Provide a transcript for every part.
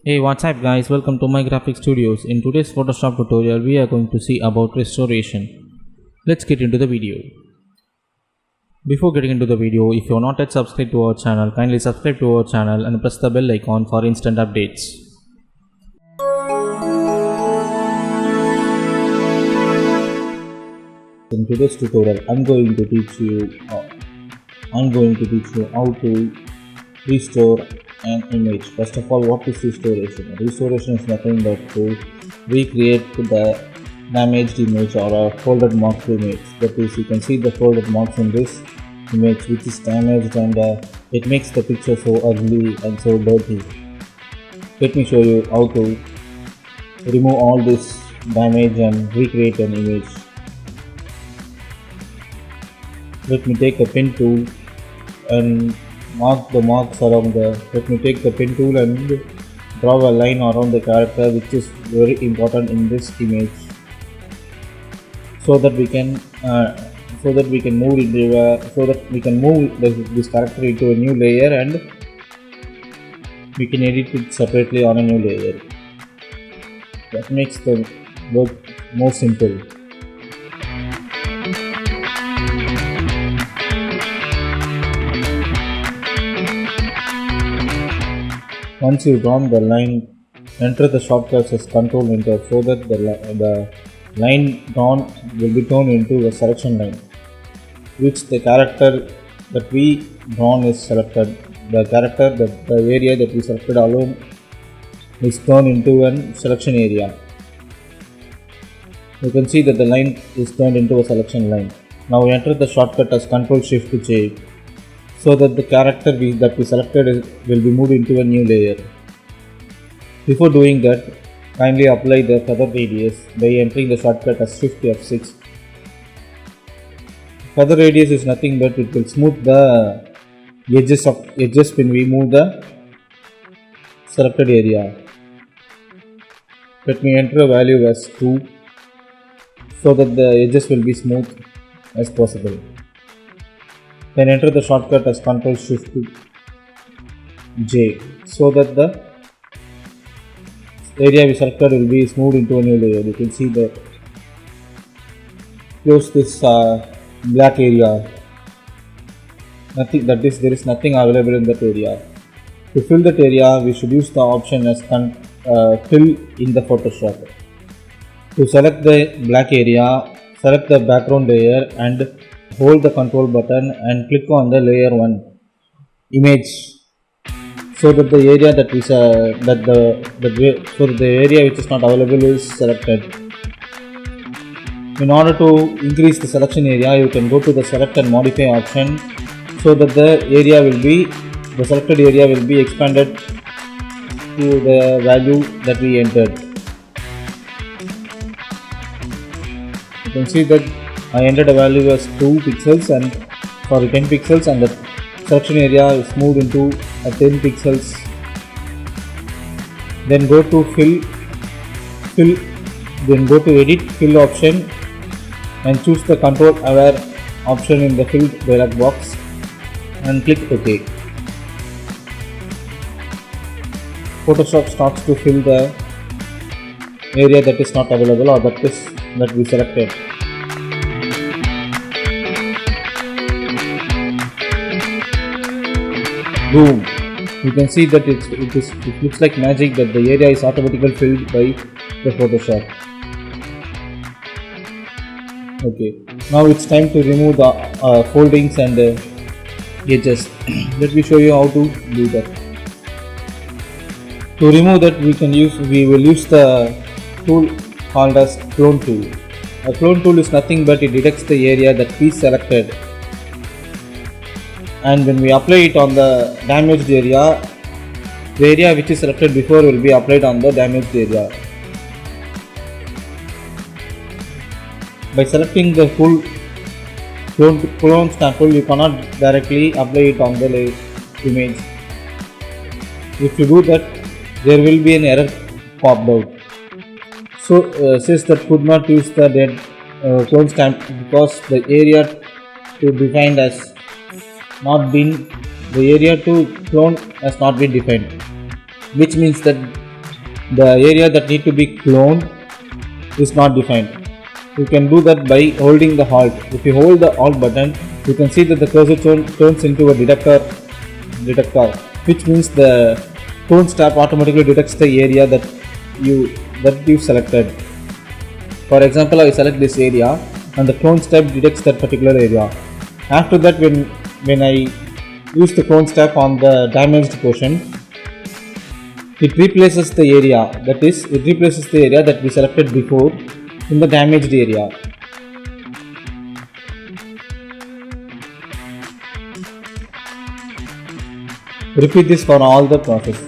Hey, what's up guys, welcome to my graphic studios. In today's Photoshop tutorial we are going to see about restoration. Let's get into the video. Before getting into the video, if you are not yet subscribed to our channel, kindly subscribe to our channel and press the bell icon for instant updates. In today's tutorial I'm going to teach you how to restore an image. First of all, what is restoration? Restoration is nothing but to recreate the damaged image or a folded marked image. That is, you can see the folded marks in this image which is damaged, and it makes the picture so ugly and so dirty. Let me show you how to remove all this damage and recreate an image. Let me take a pen tool and mark the marks around let me take the pen tool and draw a line around the character, which is very important in this image, so that we can move this character into a new layer and we can edit it separately on a new layer. That makes the work more simple. Once you draw the line, enter the shortcuts as Ctrl Enter so that the line drawn will be turned into a selection line, which the character that we drawn is selected. The area that we selected alone is turned into a selection area. You can see that the line is turned into a selection line. Now enter the shortcut as Ctrl Shift J, so that the character that we selected will be moved into a new layer. Before doing that, kindly apply the feather radius by entering the shortcut as Shift F6. Feather radius is nothing but it will smooth the edges when we move the selected area. Let me enter a value as 2 so that the edges will be smooth as possible. Then enter the shortcut as Ctrl Shift J so that the area we selected will be smoothed into a new layer. You can see that. Close this black area. There is nothing available in that area. To fill that area, we should use the option as fill in the Photoshop. To select the black area, select the background layer and hold the control button and click on the layer 1 image, so that the area the area which is not available is selected. In order to increase the selection area, you can go to the select and modify option, so that the selected area will be expanded to the value that we entered. You can see that I entered a value as 10 pixels and the selection area is moved into a 10 pixels. Then go to then go to edit fill option and choose the control aware option in the fill dialog box and click OK. Photoshop starts to fill the area that is not available or that we selected. Boom! You can see that it looks like magic that the area is automatically filled by the Photoshop. Okay, now it's time to remove the foldings and edges. Let me show you how to do that. To remove that, we will use the tool called as clone tool. A clone tool is nothing but it detects the area that we selected, and when we apply it on the damaged area, the area which is selected before will be applied on the damaged area. By selecting the full clone sample, you cannot directly apply it on the image. If you do that, there will be an error popped out. So says that could not use the clone stamp because the area to defined as not been the area to clone has not been defined, which means that the area that need to be cloned is not defined. You can do that by holding the Alt. If you hold the Alt button, you can see that the cursor turns into a detector, which means the clone step automatically detects the area that you selected. For example, I select this area and the clone step detects that particular area. After that, when I use the clone step on the damaged portion, it replaces the area, that we selected before in the damaged area. Repeat this for all the process.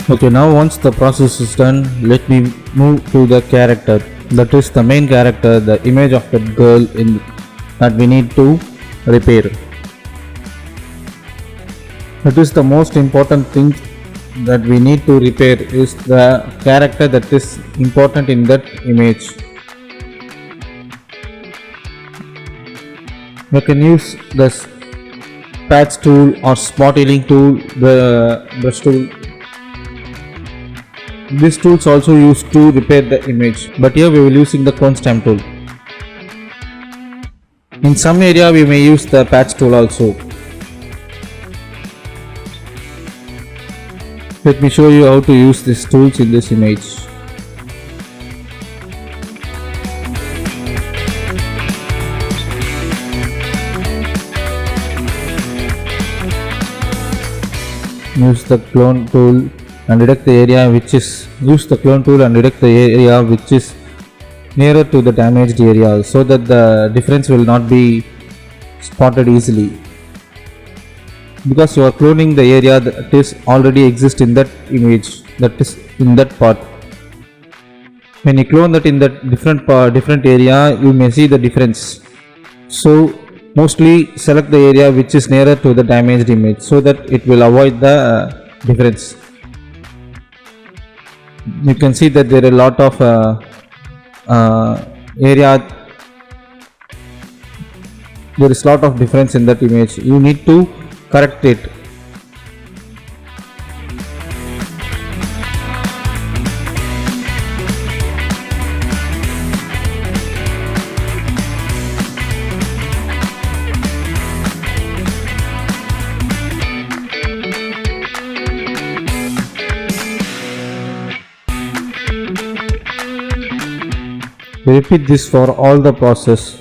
Okay, now once the process is done, let me move to the character. That is the main character, the image of that girl that we need to repair. That is the most important thing that we need to repair, is the character that is important in that image. You can use the patch tool or spot healing tool, the brush tool. These tools also used to repair the image, but here we will using the clone stamp tool. In some area we may use the patch tool also. Let me show you how to use these tools in this image. Use the clone tool and detect the area which is nearer to the damaged area, so that the difference will not be spotted easily, because you are cloning the area that is already exist in that image, that is in that part. When you clone that in that different area, you may see the difference. So mostly select the area which is nearer to the damaged image, so that it will avoid the difference. You can see that there are a lot of area, there is lot of difference in that image. You need to correct it. Repeat this for all the process,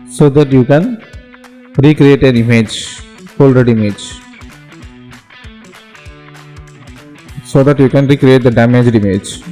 so that you can recreate an image, folded image, so that you can recreate the damaged image.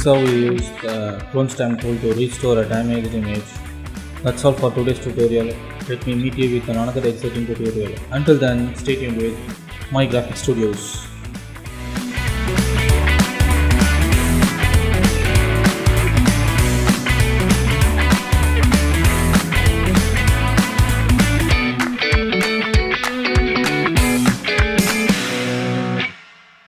how we use the clone stamp tool to restore a damaged image. That's all for today's tutorial. Let me meet you with another exciting tutorial. Until then, stay tuned with My Graphic Studios.